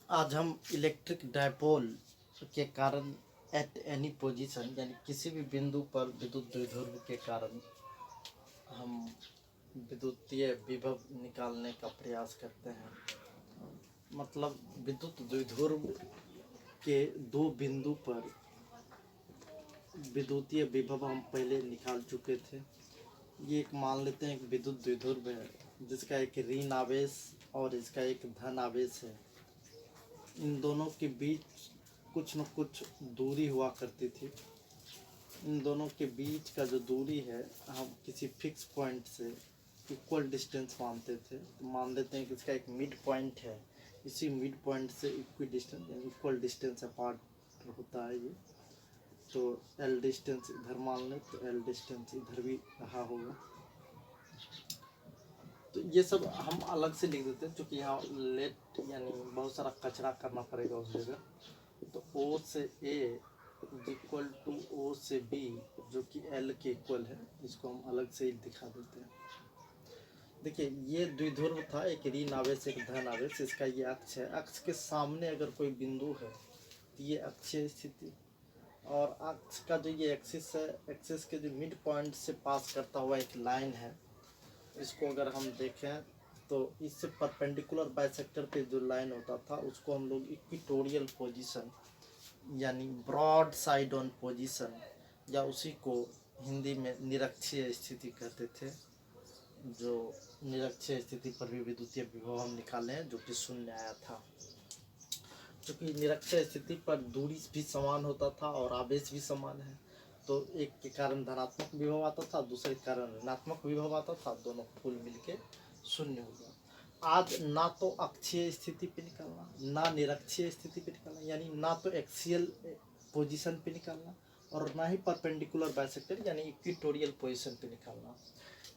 आज हम electric dipole के कारण एट एनी पोजीशन यानी किसी भी बिंदु पर विद्युत द्विध्रुव के कारण हम विद्युतीय विभव निकालने का प्रयास करते हैं। मतलब विद्युत द्विध्रुव के दो बिंदु पर विद्युतीय विभव हम पहले निकाल चुके थे। ये एक मान लेते हैं एक विद्युत द्विध्रुव है जिसका एक ऋण आवेश और इसका एक धन आवेश है। इन दोनों के बीच कुछ न कुछ दूरी हुआ करती थी। इन दोनों के बीच का जो दूरी है हम किसी फिक्स पॉइंट से इक्वल डिस्टेंस मानते थे। तो मान लेते हैं कि इसका एक मिड पॉइंट है, इसी मिड पॉइंट से इक्वल डिस्टेंस यानी इक्वल डिस्टेंस अपार्ट होता है ये। तो एल डिस्टेंस इधर मान लें तो एल डिस्टेंस इधर भी रहा होगा। तो ये सब हम अलग से लिख देते हैं क्योंकि यहाँ लेट यानी बहुत सारा कचरा करना पड़ेगा उस जगह। तो O से A इक्वल टू O से B जो कि L के इक्वल है, इसको हम अलग से ही दिखा देते हैं। देखिए ये द्विध्रुव था, एक ऋण आवेश एक धन आवेश, इसका ये अक्ष है। अक्ष के सामने अगर कोई बिंदु है तो ये अक्षीय स्थिति, और अक्ष का जो ये एक्सिस है, एक्सिस के जो मिड पॉइंट से पास करता हुआ एक लाइन है, इसको अगर हम देखें तो इससे परपेंडिकुलर बाइसेक्टर पे जो लाइन होता था उसको हम लोग इक्वेटोरियल पोजीशन यानी ब्रॉड साइड ऑन पोजीशन या उसी को हिंदी में निरक्षीय स्थिति कहते थे। जो निरक्षीय स्थिति पर भी विद्युतीय विभव हम निकाले हैं जो कि शून्य आया था। क्योंकि निरक्षीय स्थिति पर दूरी भी समान होता था और आवेश भी समान है, तो एक के कारण धनात्मक विभव आता था, दूसरे के कारण ऋणात्मक विभव आता था, दोनों कुल मिलके शून्य हो गया। आज ना तो अक्षीय स्थिति पे निकालना, ना निरक्षीय स्थिति पे निकालना, यानी ना तो एक्सियल पोजीशन पे निकालना और ना ही परपेंडिकुलर बाइसेक्टर यानी इक्वेटोरियल पोजीशन पे निकालना।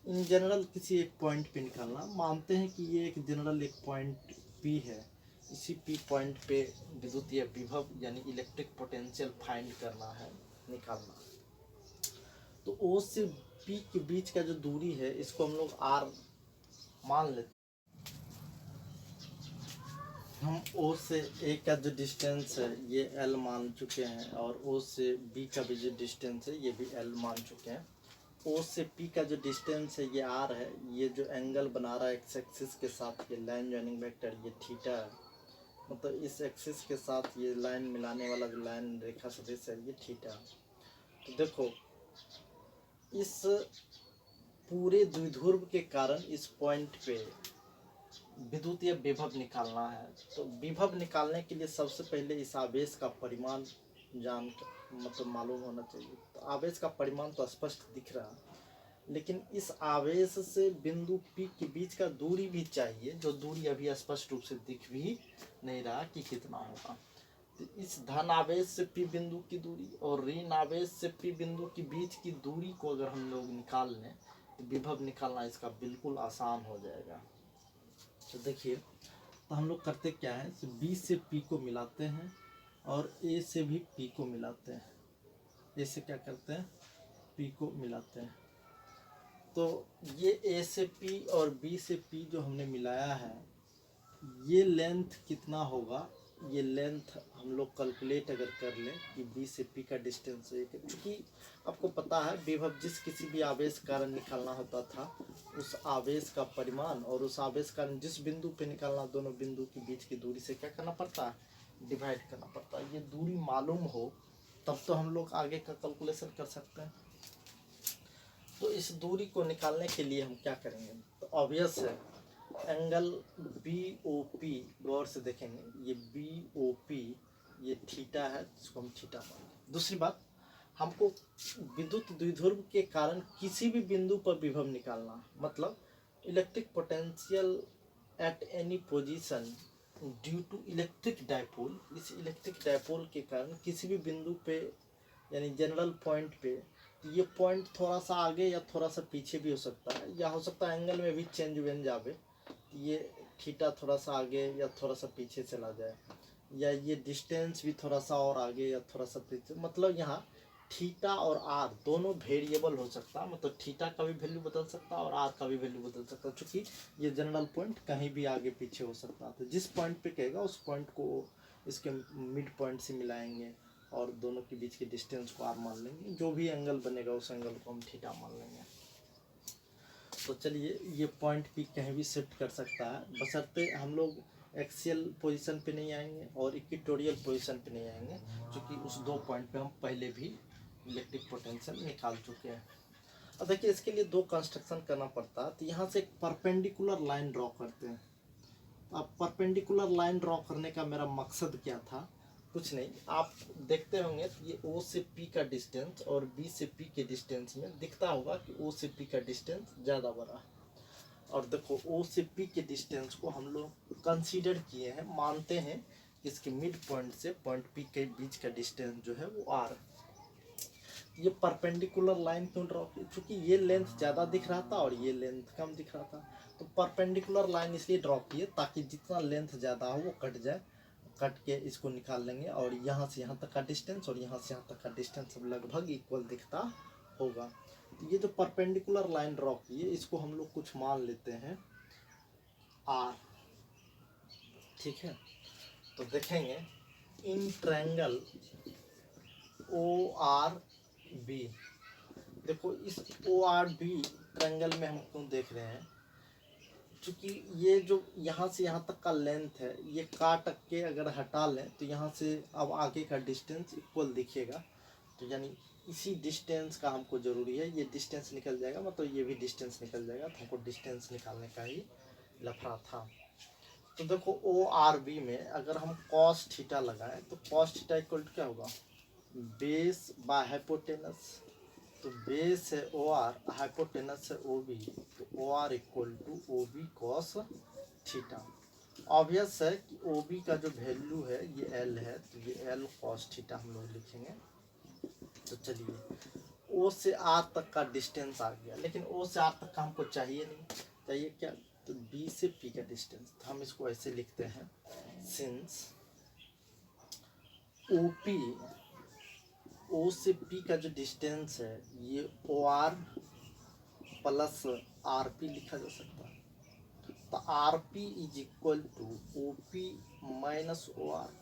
इन जनरल किसी एक पॉइंट पे निकालना। मानते हैं कि ये एक जनरल एक पॉइंट P है, इसी P पॉइंट पे विद्युतीय विभव यानी इलेक्ट्रिक पोटेंशियल फाइंड करना है, निकालना। तो O से P के बीच का जो दूरी है इसको हम लोग R मान लेते हैं। हम O से A का जो डिस्टेंस है ये L मान चुके हैं और O से B का भी जो डिस्टेंस है ये भी L मान चुके हैं। O से P का जो डिस्टेंस है ये R है। ये जो एंगल बना रहा है एक्स एक्सिस के साथ, ये लाइन जॉइनिंग वेक्टर ये थीटा है। मतलब इस एक्सिस के साथ ये लाइन मिलाने वाला जो लाइन रेखा सदिश है ये थीटा। तो देखो इस पूरे द्विध्रुव के कारण इस पॉइंट पे विद्युतीय विभव निकालना है। तो विभव निकालने के लिए सबसे पहले इस आवेश का परिमाण मतलब मालूम होना चाहिए। तो आवेश का परिमाण तो स्पष्ट दिख रहा है, लेकिन इस आवेश से बिंदु P के बीच का दूरी भी चाहिए, जो दूरी अभी स्पष्ट रूप से दिख भी नहीं रहा कि कितना होगा। तो इस धन आवेश से P बिंदु की दूरी और ऋण आवेश से P बिंदु के बीच की दूरी को अगर हम लोग निकाल लें तो विभव निकालना इसका बिल्कुल आसान हो जाएगा। तो देखिए, तो हम लोग करते क्या है, B से P को मिलाते हैं और A से भी P को मिलाते हैं। A से क्या करते हैं, P को मिलाते हैं। तो ये A से P और B से P जो हमने मिलाया है, ये लेंथ कितना होगा, ये लेंथ हम लोग कैलकुलेट अगर कर लें कि B से P का डिस्टेंस है, क्योंकि आपको पता है विभव जिस किसी भी आवेश कारण निकालना होता था उस आवेश का परिमाण और उस आवेश कारण जिस बिंदु पे निकालना, दोनों बिंदु के बीच की दूरी से क्या करना पड़ता है, डिवाइड करना पड़ता है। ये दूरी मालूम हो तब तो हम लोग आगे का कैलकुलेशन कर सकते हैं। तो इस दूरी को निकालने के लिए हम क्या करेंगे, तो ऑब्वियस है एंगल BOP, गौर से देखेंगे ये BOP ये थीटा है, इसको हम थीटा मानेंगे। दूसरी बात, हमको विद्युत द्विध्रुव के कारण किसी भी बिंदु पर विभव निकालना, मतलब electric potential at any position due to electric dipole. इस इलेक्ट्रिक डायपोल के कारण किसी भी बिंदु पे यानी जनरल पॉइंट पे, ये पॉइंट थोड़ा सा आगे या थोड़ा सा पीछे भी हो सकता है, या हो सकता है एंगल में भी चेंज वेंज आवे, ये थीटा थोड़ा सा आगे या थोड़ा सा पीछे चला जाए, या ये डिस्टेंस भी थोड़ा सा और आगे या थोड़ा सा पीछे। मतलब यहाँ थीटा और आर दोनों वेरिएबल हो सकता है, मतलब थीटा का भी वैल्यू बदल सकता है और आर का भी वैल्यू बदल सकता है, क्योंकि ये जनरल पॉइंट कहीं भी आगे पीछे हो सकता है। तो जिस पॉइंट पे कहेगा उस पॉइंट को इसके मिड पॉइंट से मिलाएंगे और दोनों के बीच के डिस्टेंस को आर मान लेंगे, जो भी एंगल बनेगा उस एंगल को हम थीटा मान लेंगे। तो चलिए, ये पॉइंट भी कहीं भी शिफ्ट कर सकता है, बशर्ते हम लोग एक्सियल पोजीशन पे नहीं आएंगे और इक्वेटोरियल पोजीशन पे नहीं आएंगे, क्योंकि उस दो पॉइंट पे हम पहले भी इलेक्ट्रिक पोटेंशियल निकाल चुके हैं। अब देखिए, इसके लिए दो कंस्ट्रक्शन करना पड़ता है। तो यहाँ से एक परपेंडिकुलर लाइन ड्रॉ करते हैं। अब परपेंडिकुलर लाइन ड्रॉ करने का मेरा मकसद क्या था, कुछ नहीं, आप देखते होंगे तो ये O से P का डिस्टेंस और B से P के डिस्टेंस में दिखता होगा कि O से P का डिस्टेंस ज़्यादा बड़ा है। और देखो, O से P के डिस्टेंस को हम लोग कंसीडर किए हैं, मानते हैं कि इसके मिड पॉइंट से पॉइंट P के बीच का डिस्टेंस जो है वो R। ये परपेंडिकुलर लाइन क्यों ड्रॉ की, क्योंकि ये लेंथ ज़्यादा दिख रहा था और ये लेंथ कम दिख रहा था। तो परपेंडिकुलर लाइन इसलिए ड्रॉ की है ताकि जितना लेंथ ज़्यादा हो वो कट जाए, कट के इसको निकाल लेंगे और यहाँ से यहाँ तक का डिस्टेंस और यहाँ से यहाँ तक का डिस्टेंस सब लगभग इक्वल दिखता होगा। तो ये जो परपेंडिकुलर लाइन ड्रॉ की है इसको हम लोग कुछ मान लेते हैं आर, ठीक है। तो देखेंगे in triangle O R B, देखो इस ओ आर बी ट्रायंगल में हम क्यों देख रहे हैं, क्योंकि ये जो यहाँ से यहाँ तक का लेंथ है ये काट के अगर हटा लें तो यहाँ से अब आगे का डिस्टेंस इक्वल दिखेगा। तो यानी इसी डिस्टेंस का हमको ज़रूरी है, ये डिस्टेंस निकल जाएगा, मतलब ये भी डिस्टेंस निकल जाएगा। तो हमको डिस्टेंस निकालने का ही लफड़ा था। तो देखो ओ आर बी में अगर हम कॉस थीटा लगाएं तो कॉस थीटा इक्वल टू क्या होगा, बेस बाय हाइपोटेनस। तो बेस है ओ आर, हाइपोटेनस है ओ बी, तो O R equal to O B cos theta. Obvious है कि ओ बी का जो वैल्यू है ये एल है, तो ये एल कॉस थीटा हम लोग लिखेंगे। तो चलिए, ओ से आर तक का डिस्टेंस आ गया, लेकिन ओ से आर तक का हमको चाहिए नहीं, चाहिए क्या, तो बी से पी का डिस्टेंस। तो हम इसको ऐसे लिखते हैं, सिंस ओ पी, ओ से पी का जो डिस्टेंस है ये O R plus R P लिखा जा सकता है। तो R P is equal to O P minus O R,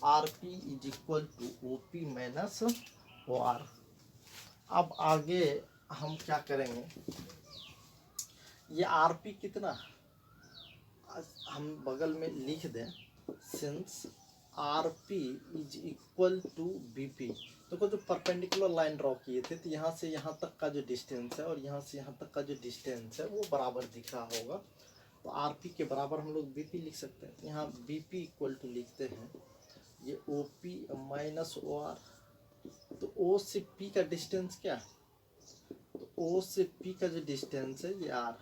R P is equal to O P minus O R. अब आगे हम क्या करेंगे, ये आर पी कितना हम बगल में लिख दें, since R P is equal to B P. देखो जो परपेंडिकुलर लाइन ड्रॉ किए थे तो यहाँ से यहाँ तक का जो डिस्टेंस है और यहाँ से यहाँ तक का जो डिस्टेंस है वो बराबर दिख रहा होगा। तो आर पी के बराबर हम लोग बी पी लिख सकते हैं। यहाँ बी पी इक्वल टू लिखते हैं ये O P minus O R. तो ओ से पी का डिस्टेंस क्या है, तो ओ से पी का जो डिस्टेंस है ये आर,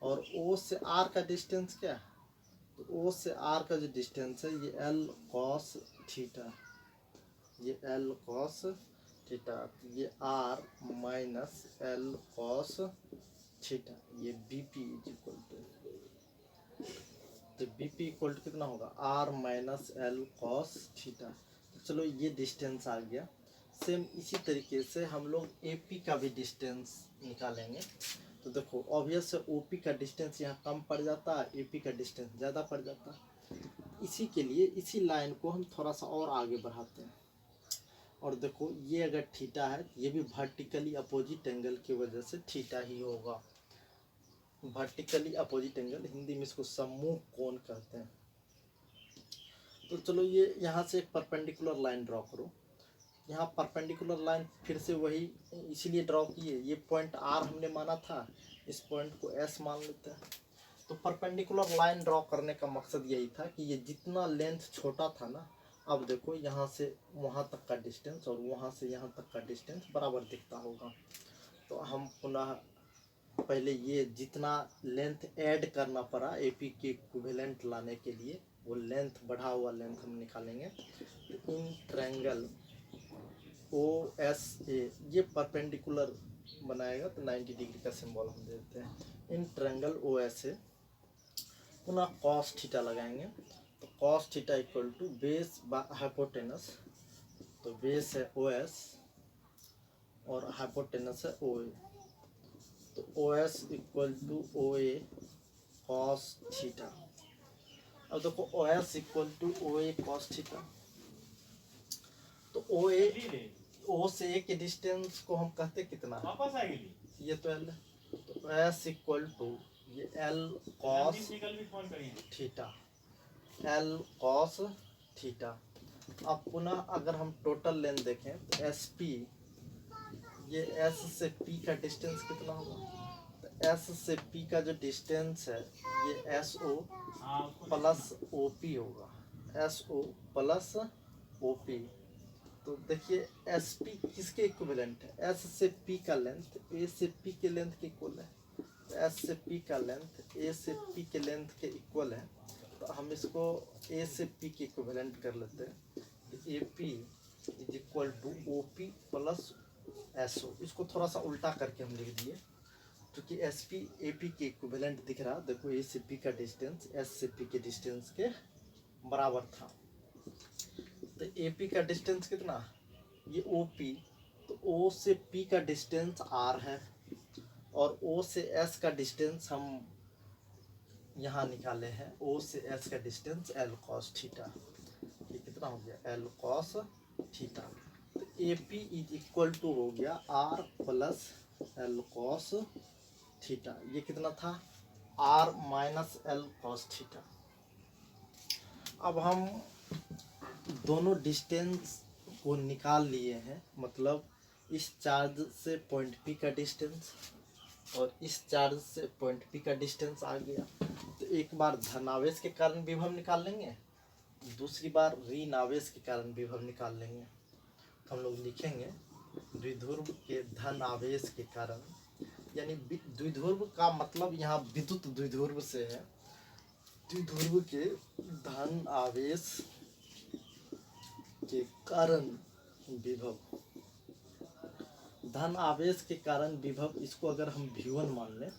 और ओ से आर का डिस्टेंस क्या है, तो ओ से आर का जो डिस्टेंस है ये एल कॉस थीटा, ये एल कॉस थीटा। ये R minus L cos theta, ये B P is equal to, तो बी पी इक्वल टू कितना होगा, R minus L cos theta. तो चलो ये डिस्टेंस आ गया। सेम इसी तरीके से हम लोग ए पी का भी डिस्टेंस निकालेंगे। तो देखो ऑब्वियस है ओ पी का डिस्टेंस यहाँ कम पड़ जाता है, ए पी का डिस्टेंस ज़्यादा पड़ जाता है। इसी के लिए इसी लाइन को हम थोड़ा सा और आगे बढ़ाते हैं। और देखो ये अगर थीटा है ये भी वर्टिकली अपोजिट एंगल की वजह से थीटा ही होगा। वर्टिकली अपोजिट एंगल, हिंदी में इसको सम्मुख कोण कहते हैं। तो चलो ये यहाँ से एक परपेंडिकुलर लाइन ड्रॉ करो। यहाँ परपेंडिकुलर लाइन फिर से वही इसीलिए ड्रॉ किए, ये पॉइंट आर हमने माना था, इस पॉइंट को एस मान लेते हैं। तो परपेंडिकुलर लाइन ड्रॉ करने का मकसद यही था कि ये जितना लेंथ छोटा था ना, अब देखो यहाँ से वहाँ तक का डिस्टेंस और वहाँ से यहाँ तक का डिस्टेंस बराबर दिखता होगा। तो हम पुनः पहले ये जितना लेंथ ऐड करना पड़ा एपी के इक्विवेलेंट लाने के लिए, वो लेंथ बढ़ा हुआ लेंथ हम निकालेंगे। इन ट्रायंगल ओ एस ए, ये परपेंडिकुलर बनाएगा तो 90 डिग्री का सिंबल हम देते हैं। इन ट्रायंगल ओ एस ए पुनः कॉस थीटा लगाएंगे। तो cos theta equal to base by hypotenuse, तो बेस है ओ एस और हाइपोटेनस है ओ ए। तो O S equal to O A cos theta. अब देखो O S equal to O A cos theta, तो ओ से ए के डिस्टेंस को हम कहते कितना है, वापस आएगी ये तो एल है। तो एस इक्वल टू ये L cos theta, L cos theta. अब पुनः अगर हम टोटल लेंथ देखें तो एस पी, ये एस से पी का डिस्टेंस कितना होगा, तो एस से पी का जो डिस्टेंस है ये S O plus O P होगा, S O plus O P. तो देखिए एस पी किसके इक्विवेलेंट है, एस से पी का लेंथ ए से पी के लेंथ के इक्वल है। तो एस से पी का लेंथ ए से पी के लेंथ के इक्वल है, तो हम इसको ए से पी के इक्विवेलेंट कर लेते हैं। A P is equal to O P plus S O. इसको थोड़ा सा उल्टा करके हम लिख दिए, क्योंकि एस पी ए पी के इक्विवेलेंट दिख रहा। देखो ए से पी का डिस्टेंस एस से पी के डिस्टेंस के बराबर था। तो ए पी का डिस्टेंस कितना, ये ओ पी, तो ओ से पी का डिस्टेंस आर है, और ओ से एस का डिस्टेंस हम यहाँ निकाले हैं, ओ से एस का डिस्टेंस एल कॉस थीटा। ये कितना हो गया, एल कॉस थीटा। तो A P is equal to हो गया R plus L cos theta. ये कितना था, R minus L cos theta. अब हम दोनों डिस्टेंस को निकाल लिए हैं, मतलब इस चार्ज से पॉइंट पी का डिस्टेंस और इस चार्ज से पॉइंट पी का डिस्टेंस आ गया। तो एक बार धनावेश के कारण विभव निकाल लेंगे, दूसरी बार ऋण आवेश के कारण विभव निकाल लेंगे। हम लोग लिखेंगे द्विध्रुव के धन आवेश के कारण, यानी द्विध्रुव का मतलब यहाँ विद्युत द्विध्रुव से है। द्विध्रुव के धन आवेश के कारण विभव, धन आवेश के कारण विभव, इसको अगर हम V1 मान लें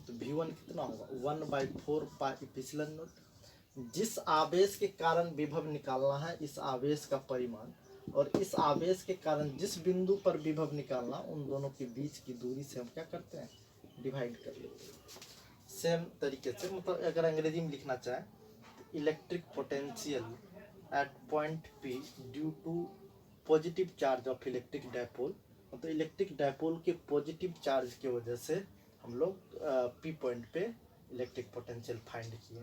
तो V1 कितना होगा, 1/4 पाई एप्सिलॉन नॉट। जिस आवेश के कारण विभव निकालना है इस आवेश का परिमाण, और इस आवेश के कारण जिस बिंदु पर विभव निकालना, उन दोनों के बीच की दूरी से हम क्या करते हैं, डिवाइड कर लेते हैं। सेम तरीके से, मतलब अगर अंग्रेजी में लिखना चाहें तो electric potential at point P due to positive charge of electric dipole, मतलब इलेक्ट्रिक डायपोल के पॉजिटिव चार्ज की वजह से हम लोग P पॉइंट पे इलेक्ट्रिक पोटेंशियल फाइंड किए।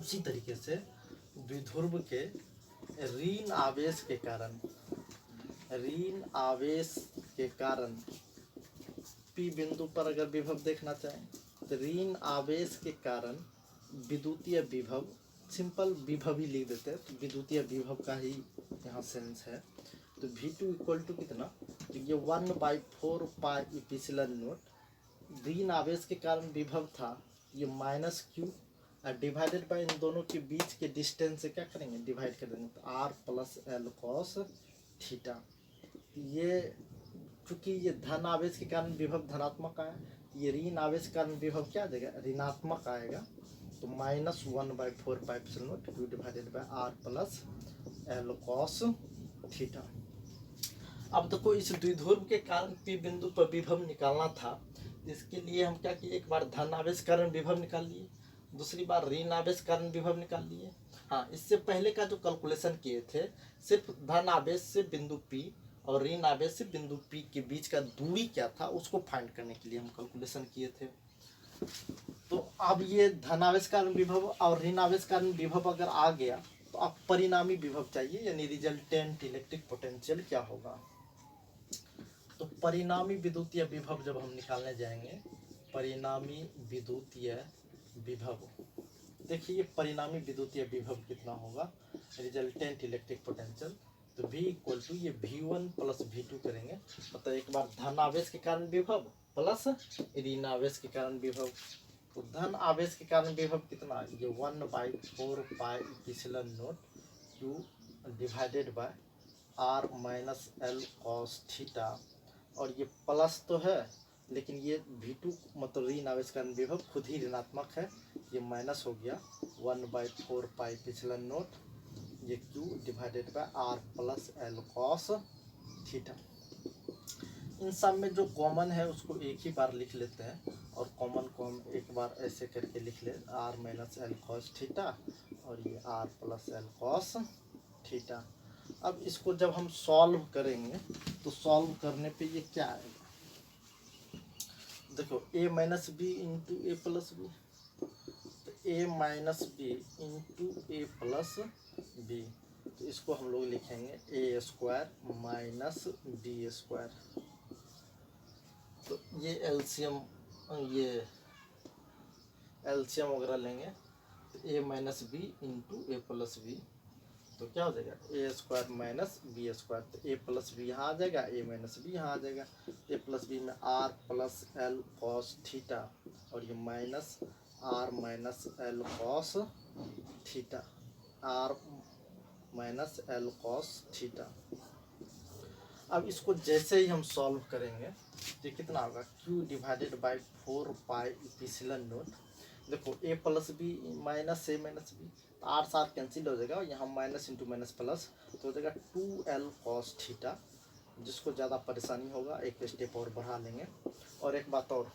उसी तरीके से द्विध्रुव के ऋण आवेश के कारण, ऋण आवेश के कारण P बिंदु पर अगर विभव देखना चाहें तो ऋण आवेश के कारण विद्युतीय विभव, सिंपल विभव ही लिख देते हैं, तो विद्युतीय विभव का ही यहाँ सेंस है। तो V2 इक्वल टू कितना, तो ये 1/4 पाई एप्सिलॉन नॉट, ऋण आवेश के कारण विभव था ये माइनस क्यू, डिवाइडेड बाय इन दोनों के बीच के डिस्टेंस से क्या करेंगे, डिवाइड कर देंगे, तो R plus L cos theta. ये चूंकि ये धन आवेश के कारण विभव धनात्मक आया, ये ऋण आवेश के कारण विभव क्या आ जाएगा, ऋणात्मक आएगा। तो -1/4 pi epsilon naught Q divided by R plus L cos theta. अब देखो इस द्विध्रुव के कारण P बिंदु पर विभव निकालना था, इसके लिए हम क्या किए, एक बार धन आवेश कारण विभव निकाल लिए, दूसरी बार ऋण आवेश कारण विभव निकाल लिए। हाँ, इससे पहले का जो कैलकुलेशन किए थे सिर्फ धन आवेश से बिंदु P और ऋण आवेश से बिंदु P के बीच का दूरी क्या था उसको फाइंड करने के लिए हम कैलकुलेशन किए थे। तो अब ये धनावेश कारण विभव और ऋण आवेश कारण विभव अगर आ गया तो अब परिणामी विभव चाहिए, यानी रिजल्टेंट इलेक्ट्रिक पोटेंशियल क्या होगा। तो परिणामी विद्युतीय विभव जब हम निकालने जाएंगे, परिणामी विद्युतीय विभव, देखिए परिणामी विद्युतीय विभव कितना होगा, रिजल्टेंट इलेक्ट्रिक पोटेंशियल, तो V इक्वल टू ये V1 प्लस V2 करेंगे, मतलब एक बार धन आवेश के कारण विभव प्लस ऋण आवेश के कारण विभव। तो धन आवेश के कारण विभव कितना, ये 1/4 pi epsilon not Q divided by R minus L cos theta, और ये प्लस तो है लेकिन ये V2 मतलब ऋण आवेश कारण विभव खुद ही ऋणात्मक है, ये माइनस हो गया 1/4 पाई एप्सिलॉन नॉट ये Q divided by R plus L cos theta. इन सब में जो कॉमन है उसको एक ही बार लिख लेते हैं, और कॉमन को हम एक बार ऐसे करके लिख ले, R minus L cos theta, और ये R plus L cos theta. अब इसको जब हम सॉल्व करेंगे तो सॉल्व करने पे ये क्या आएगा, देखो ए माइनस बी इंटू ए प्लस बी, तो ए माइनस बी इंटू ए प्लस बी, तो इसको हम लोग लिखेंगे ए स्क्वायर माइनस बी स्क्वायर। तो ये एलसीएम वगैरह लेंगे, तो ए माइनस बी इंटू ए प्लस बी, तो क्या हो जाएगा ए स्क्वायर माइनस बी स्क्वायर, तो ए प्लस बी यहाँ आ जाएगा, ए माइनस बी यहाँ आ जाएगा। ए प्लस बी में R plus L cos theta, और ये minus R minus L cos theta, R minus L cos theta. अब इसको जैसे ही हम सॉल्व करेंगे तो कितना होगा, q divided by 4 pi epsilon naught. देखो a plus B minus A minus B, तो आर साथ कैंसिल हो जाएगा, यहाँ माइनस इंटू माइनस प्लस, तो हो जाएगा 2l कॉस थीटा। जिसको ज़्यादा परेशानी होगा एक स्टेप और बढ़ा लेंगे। और एक बात और,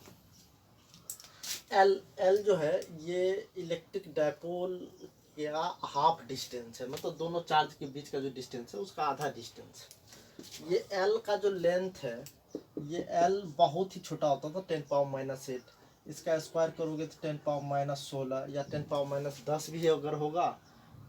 l जो है ये इलेक्ट्रिक डायपोल का हाफ डिस्टेंस है, मतलब दोनों चार्ज के बीच का जो डिस्टेंस है उसका आधा डिस्टेंस। ये l का जो लेंथ है, ये l बहुत ही छोटा होता था, 10 पावर माइनस 8, इसका स्क्वायर करोगे तो 10 पावर माइनस 16 या 10 पावर माइनस 10 भी अगर होगा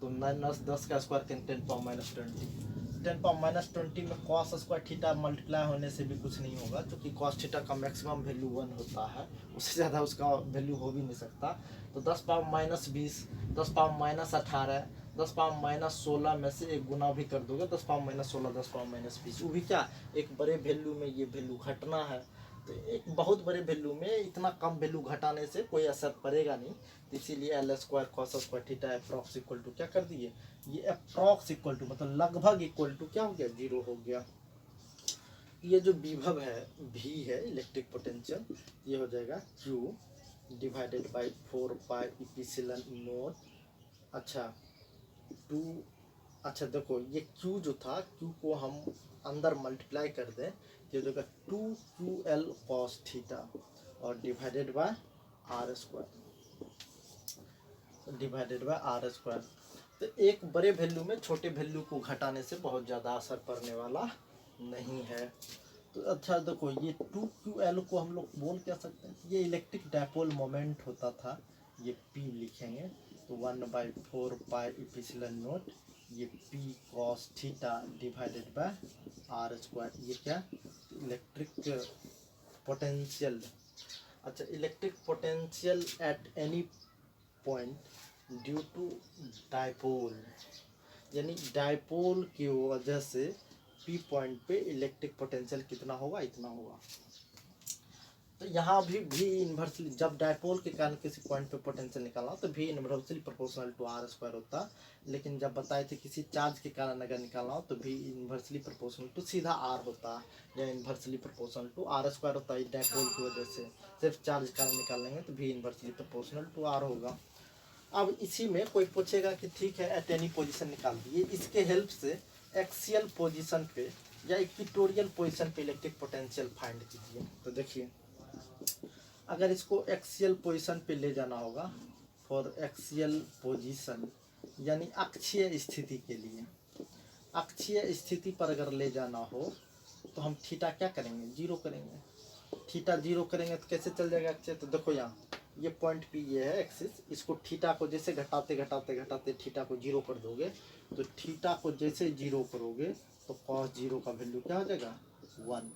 तो 9 10 का स्क्वायर करें 10 पावर माइनस 20। 10 पावर माइनस 20 में कॉस स्क्वायर थीटा मल्टीप्लाई होने से भी कुछ नहीं होगा, क्योंकि कॉस थीटा का मैक्सिमम वैल्यू 1 होता है, उससे ज़्यादा उसका वैल्यू हो भी नहीं सकता। तो 10 power minus 20, 10 power minus 18, 10 power minus 16 में से एक गुना भी कर दोगे, 10 पावर माइनस 16, 10 पावर माइनस 20, वो भी क्या एक बड़े वैल्यू में ये वैल्यू घटना है। तो एक बहुत बड़े वैल्यू में इतना कम वैल्यू घटाने से कोई असर पड़ेगा नहीं, तो इसीलिए L square cos square theta approx equal to क्या कर दिए, ये अप्रॉक्स इक्वल टू मतलब लगभग इक्वल टू क्या हो गया, 0 हो गया। ये जो विभव है V है इलेक्ट्रिक पोटेंशियल, ये हो जाएगा Q divided by 4 pi epsilon not, अच्छा 2, अच्छा देखो ये Q जो था, Q को हम अंदर मल्टीप्लाई कर दें, ये होगा 2QL cos थीटा, और डिवाइडेड बाय आर स्क्वायर। तो एक बड़े वैल्यू में छोटे वैल्यू को घटाने से बहुत ज़्यादा असर पड़ने वाला नहीं है। तो अच्छा देखो ये 2QL को हम लोग बोल क्या सकते हैं, ये इलेक्ट्रिक डायपोल मोमेंट होता था, ये P लिखेंगे, तो 1/4 पाई इप्सिलॉन नॉट, ये P cos theta divided by R square, ये क्या इलेक्ट्रिक पोटेंशियल। अच्छा electric potential at any point due to dipole, यानी डायपोल की वजह से P पॉइंट पे इलेक्ट्रिक पोटेंशियल कितना होगा, इतना होगा। तो यहाँ भी इन्वर्सली, जब डायपोल के कारण किसी पॉइंट पे पोटेंशियल निकालना तो भी inversely proportional to R square होता, लेकिन जब बताए थे किसी चार्ज के कारण अगर निकालना हो तो भी इन्वर्सली प्रोपोर्शनल टू सीधा आर होता, या inversely proportional to R square होता है। डायपोल की वजह से सिर्फ चार्ज के कारण निकालेंगे तो भी इन्वर्सली प्रोपोर्शनल टू आर होगा। अब इसी में कोई पूछेगा कि ठीक है एट एनी पोजिशन निकाल दिए, इसके हेल्प से एक्सियल पोजिशन पे या इक्वेटोरियल पोजिशन पे इलेक्ट्रिक पोटेंशियल फाइंड कीजिए। तो देखिए अगर इसको एक्सियल पोजीशन पे ले जाना होगा, फॉर एक्सियल पोजीशन यानी अक्षीय स्थिति के लिए, अक्षीय स्थिति पर अगर ले जाना हो तो हम थीटा क्या करेंगे, 0 करेंगे। थीटा 0 करेंगे तो कैसे चल जाएगा अक्षीय, तो देखो यहाँ ये पॉइंट P ये है एक्सिस, इसको थीटा को जैसे घटाते घटाते घटाते थीटा को 0 कर दोगे, तो थीटा को जैसे 0 करोगे तो cos 0 का वैल्यू क्या हो जाएगा 1,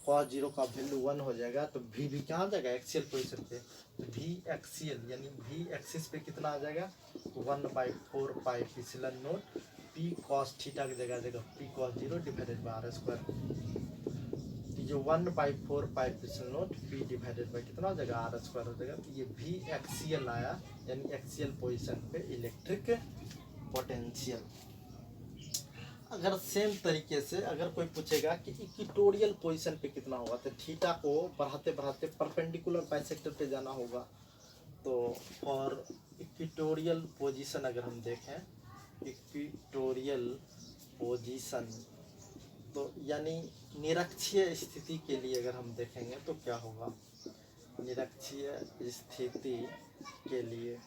cos 0 का वैल्यू 1 हो जाएगा, तो V भी क्या आ जाएगा एक्सियल पोजीशन पे, तो V एक्सियल यानी V एक्सिस पे कितना आ जाएगा 1/4 pi epsilon naught P cos theta की जगह आ जाएगा P cos 0 divided by R square. जो 1/4 pi epsilon naught P divided by कितना हो जाएगा आर स्क्वायर हो जाएगा। तो ये V एक्सियल आया, यानी एक्सियल पोजीशन पे इलेक्ट्रिक पोटेंशियल। अगर सेम तरीके से अगर कोई पूछेगा कि इक्वेटोरियल पोजीशन पे कितना होगा, तो थीटा को बढ़ाते बढ़ाते परपेंडिकुलर बाइसेक्टर पे जाना होगा। तो फॉर इक्वेटोरियल पोजीशन अगर हम देखें, इक्वेटोरियल पोजीशन तो यानी निरक्षीय स्थिति के लिए अगर हम देखेंगे तो क्या होगा, निरक्षीय स्थिति के लिए,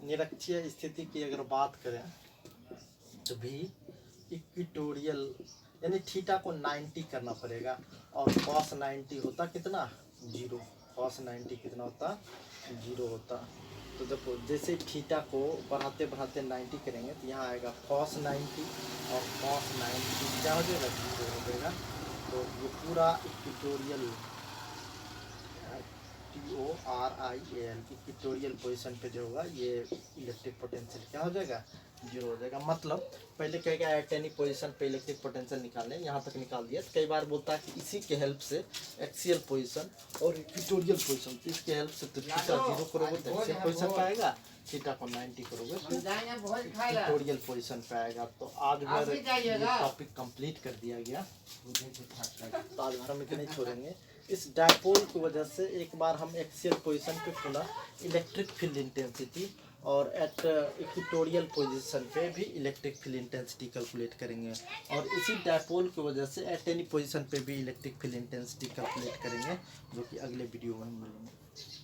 निरक्षीय स्थिति की अगर बात करें तो भी इक्विटोरियल यानी थीटा को 90 करना पड़ेगा और cos 90 होता कितना, 0। cos 90 कितना होता, 0 होता। तो देखो जैसे थीटा को बढ़ाते बढ़ाते 90 करेंगे तो यहाँ आएगा cos 90 और cos 90 क्या हो जाएगा, 0 हो जाएगा। तो ये पूरा इक्विटोरियल TORIAL इक्विटोरियल पोजीशन पे जो होगा ये इलेक्ट्रिक पोटेंशियल क्या हो जाएगा, 0 हो जाएगा। मतलब पहले कहेगा एट एनी पोजीशन पे इलेक्ट्रिक पोटेंशियल निकालने, यहाँ तक निकाल दिया। तो कई बार बोलता है कि इसी के हेल्प से एक्सियल पोजीशन और इक्विटोरियल पोजीशन, इसके हेल्प से तो थीटा 0 करोगे तो एक्सियल पोजीशन पे आएगा, थीटा को 90 करोगे तो इक्विटोरियल पोजीशन पे आएगा। तो आज मेरा ये टॉपिक कंप्लीट कर दिया गया, तो आज भर हम इतने छोड़ेंगे। इस डायपोल की वजह से एक बार हम एक्सियल पोजीशन पे पुनः इलेक्ट्रिक फील्ड इंटेंसिटी और एट इक्विटोरियल पोजीशन पे भी इलेक्ट्रिक फील्ड इंटेंसिटी कैलकुलेट करेंगे, और इसी डायपोल की वजह से एट एनी पोजीशन पे भी इलेक्ट्रिक फील्ड इंटेंसिटी कैलकुलेट करेंगे, जो कि अगले वीडियो में हम मिलेंगे।